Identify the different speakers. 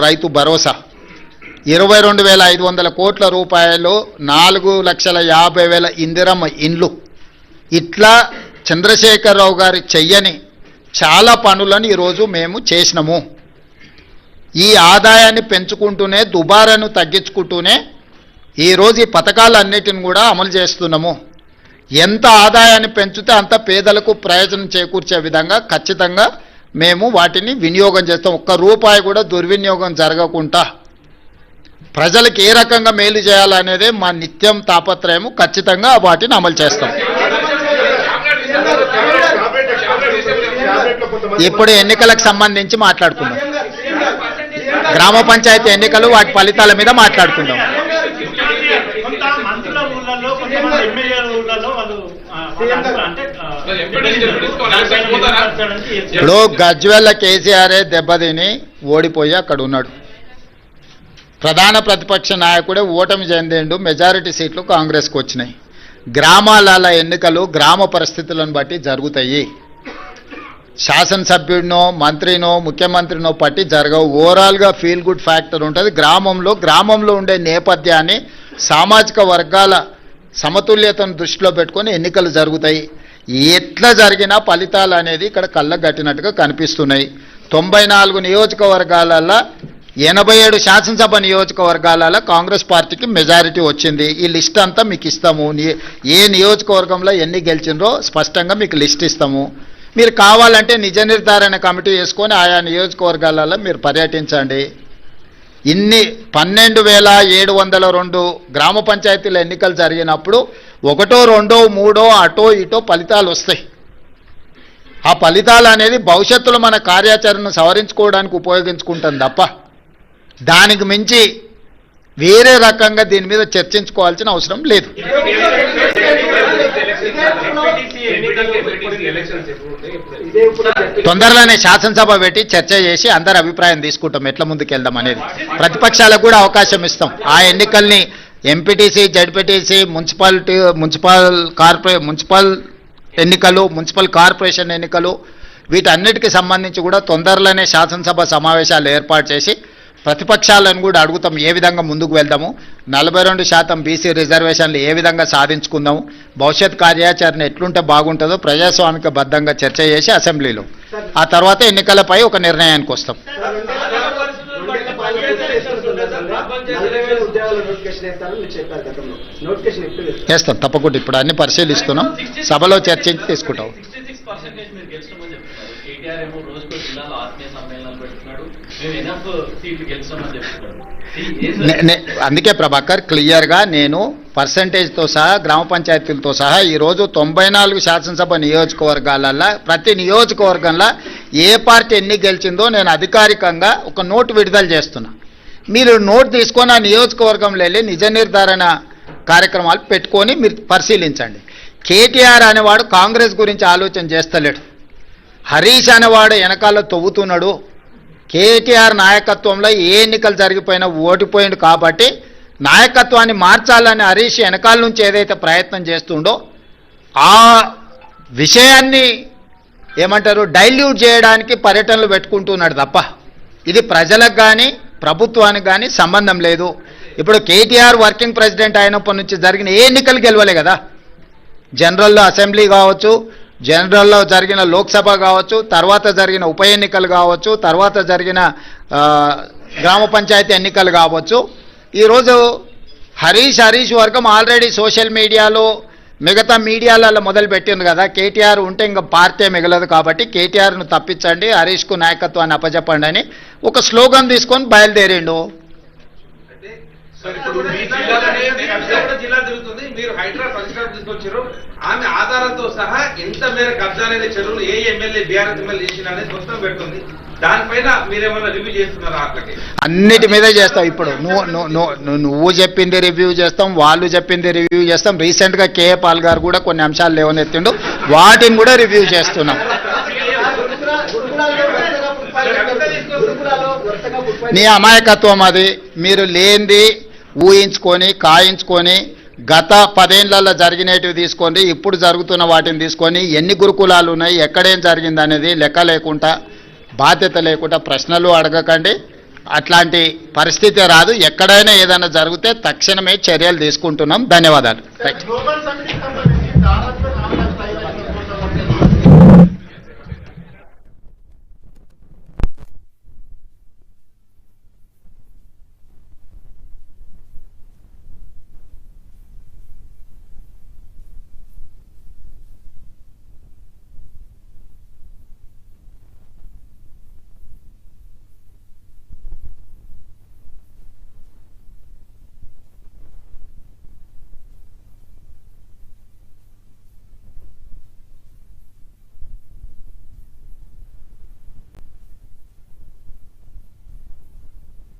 Speaker 1: రైతు భరోసా 22,500 కోట్ల రూపాయలు, 4,50,000 ఇందిరమ్మ ఇండ్లు, ఇట్లా చంద్రశేఖరరావు గారి చెయ్యని చాలా పనులను ఈరోజు మేము చేసినాము. ఈ ఆదాయాన్ని పెంచుకుంటూనే, దుబారాను తగ్గించుకుంటూనే ఈరోజు ఈ పథకాలన్నిటిని కూడా అమలు చేస్తున్నాము. ఎంత ఆదాయాన్ని పెంచితే అంత పేదలకు ప్రయోజనం చేకూర్చే విధంగా ఖచ్చితంగా మేము వాటిని వినియోగం చేస్తాం. ఒక్క రూపాయి కూడా దుర్వినియోగం జరగకుండా ప్రజలకు ఏ రకంగా మేలు చేయాలనేదే మా నిత్యం తాపత్రయము. ఖచ్చితంగా వాటిని అమలు చేస్తాం. ఇప్పుడు ఎన్నికలకు సంబంధించి మాట్లాడుకుందాం. గ్రామ పంచాయతీ ఎన్నికలు, వాటి ఫలితాల మీద మాట్లాడుకుందాం. ఇప్పుడు గజ్వేల్ల కేసీఆరే దెబ్బతిని ఓడిపోయి అక్కడ ఉన్నాడు. ప్రధాన ప్రతిపక్ష నాయకుడే ఓటమి చెందిండు. మెజారిటీ సీట్లు కాంగ్రెస్కి వచ్చినాయి. గ్రామాల ఎన్నికలు గ్రామ పరిస్థితులను బట్టి జరుగుతాయి. శాసనసభ్యుడినో, మంత్రినో, ముఖ్యమంత్రినో పట్టి జరగవు. ఓవరాల్గా ఫీల్ గుడ్ ఫ్యాక్టర్ ఉంటుంది. గ్రామంలో ఉండే నేపథ్యాన్ని, సామాజిక వర్గాల సమతుల్యతను దృష్టిలో పెట్టుకొని ఎన్నికలు జరుగుతాయి. ఎట్లా జరిగినా ఫలితాలు అనేది ఇక్కడ కళ్ళకు కట్టినట్టుగా కనిపిస్తున్నాయి. 94 నియోజకవర్గాలలో 87 శాసనసభ నియోజకవర్గాలలో కాంగ్రెస్ పార్టీకి మెజారిటీ వచ్చింది. ఈ లిస్ట్ అంతా మీకు ఇస్తాము. ఏ నియోజకవర్గంలో ఎన్ని గెలిచిండ్రో స్పష్టంగా మీకు లిస్ట్ ఇస్తాము. మీరు కావాలంటే నిజ నిర్ధారణ కమిటీ వేసుకొని ఆయా నియోజకవర్గాలలో మీరు పర్యటించండి. ఇన్ని 12,702 గ్రామ పంచాయతీల ఎన్నికలు జరిగినప్పుడు 1, 2, 3 అటో ఇటో ఫలితాలు వస్తాయి. ఆ ఫలితాలు అనేది భవిష్యత్తులో మన కార్యాచరణను సవరించుకోవడానికి ఉపయోగించుకుంటాం తప్ప దానికి మించి వేరే రకంగా దీని మీద చర్చించుకోవాల్సిన అవసరం లేదు. తొందరలోనే శాసనసభ పెట్టి చర్చ చేసి అందరి అభిప్రాయం తీసుకుంటాం ఎట్లా ముందుకు వెళ్దాం అనేది. ప్రతిపక్షాలకు కూడా అవకాశం ఇస్తాం. ఆ ఎన్నికల్ని ఎంపీటీసీ, జడ్పీటీసీ, మున్సిపల్ ఎన్నికలు, మున్సిపల్ కార్పొరేషన్ ఎన్నికలు, వీటన్నిటికీ సంబంధించి కూడా తొందరలోనే శాసనసభ సమావేశాలు ఏర్పాటు చేసి ప్రతిపక్షాలను కూడా అడుగుతాం ఏ విధంగా ముందుకు వెళ్దాము, 42% బీసీ రిజర్వేషన్లు ఏ విధంగా సాధించుకుందాము, భవిష్యత్ కార్యాచరణ ఎట్లుంటే బాగుంటుందో ప్రజాస్వామికబద్ధంగా చర్చ చేసి అసెంబ్లీలో ఆ తర్వాత ఎన్నికలపై ఒక నిర్ణయానికి వస్తాం. చేస్తాం తప్పకుండా. ఇప్పుడు అన్ని పరిశీలిస్తున్నాం, సభలో చర్చించి తీసుకుంటాం. అందుకే ప్రభాకర్ క్లియర్గా నేను పర్సంటేజ్తో సహా, గ్రామ పంచాయతీలతో సహా ఈరోజు 94 శాసనసభ నియోజకవర్గాలలో ప్రతి నియోజకవర్గంలో ఏ పార్టీ ఎన్ని గెలిచిందో నేను అధికారికంగా ఒక నోటు విడుదల చేస్తున్నా. మీరు నోట్ తీసుకొని ఆ నియోజకవర్గంలో వెళ్ళి నిజ నిర్ధారణ కార్యక్రమాలు పెట్టుకొని మీరు పరిశీలించండి. కేటీఆర్ అనేవాడు కాంగ్రెస్ గురించి ఆలోచన చేస్తలేడు. హరీష్ అనేవాడు వెనకాల తవ్వుతున్నాడు. కేటీఆర్ నాయకత్వంలో ఏ ఎన్నికలు జరిగిపోయినా ఓడిపోయిండు కాబట్టి నాయకత్వాన్ని మార్చాలని హరీష్ వెనకాల నుంచి ఏదైతే ప్రయత్నం చేస్తుండో ఆ విషయాన్ని ఏమంటారు డైల్యూట్ చేయడానికి పర్యటనలు పెట్టుకుంటున్నాడు తప్ప ఇది ప్రజలకు కానీ ప్రభుత్వానికి కానీ సంబంధం లేదు. ఇప్పుడు కేటీఆర్ వర్కింగ్ ప్రెసిడెంట్ అయినప్పటి నుంచి జరిగిన ఏ ఎన్నికలు గెలవలే కదా. జనరల్లో అసెంబ్లీ కావచ్చు, జనరల్లో జరిగిన లోక్సభ కావచ్చు, తర్వాత జరిగిన ఉప ఎన్నికలు కావచ్చు, తర్వాత జరిగిన గ్రామ పంచాయతీ ఎన్నికలు కావచ్చు. ఈరోజు హరీష్ వర్గం ఆల్రెడీ సోషల్ మీడియాలో మిగతా మీడియాలలో మొదలుపెట్టింది కదా. కేటీఆర్ ఉంటే ఇంకా పార్టీ మిగలదు కాబట్టి కేటీఆర్ను తప్పించండి, హరీష్కు నాయకత్వాన్ని అప్పచెప్పండి అని ఒక స్లోగన్ తీసుకొని బయలుదేరిండు.
Speaker 2: మీరు హైడ్రా పరిష్కారం తీసుకొచ్చారు. ఆమె ఆధారంతో సహా ఎంత మేర కబ్జా అనేది చెరువులు ఏ ఎమ్మెల్యే బీఆర్ఎస్ ఎమ్మెల్యే చేసిన అనేది మొత్తం పెడుతుంది. దానిపైన మీరేమన్నా రివ్యూ చేస్తున్నారా? అట్లకి
Speaker 1: అన్నిటి మీద చేస్తాం. ఇప్పుడు నువ్వు చెప్పింది రివ్యూ చేస్తాం, వాళ్ళు చెప్పింది రివ్యూ చేస్తాం. రీసెంట్గా కేఏ పాల్ గారు కూడా కొన్ని అంశాలు లేవనెత్తిండు, వాటిని కూడా రివ్యూ చేస్తున్నాం. నీ అమాయకత్వం అది. మీరు లేనిది ఊహించుకొని కాయించుకొని గత 10 ఏళ్లలో జరిగినవి తీసుకొని ఇప్పుడు జరుగుతున్న వాటిని తీసుకొని ఎన్ని గురుకులాలు ఉన్నాయి, ఎక్కడేం జరిగింది అనేది లెక్క లేకుండా, బాధ్యత లేకుండా ప్రశ్నలు అడగకండి. అట్లాంటి పరిస్థితి రాదు. ఎక్కడైనా ఏదైనా జరిగితే తక్షణమే చర్యలు తీసుకుంటున్నాం. ధన్యవాదాలు. రైట్.
Speaker 3: Global summit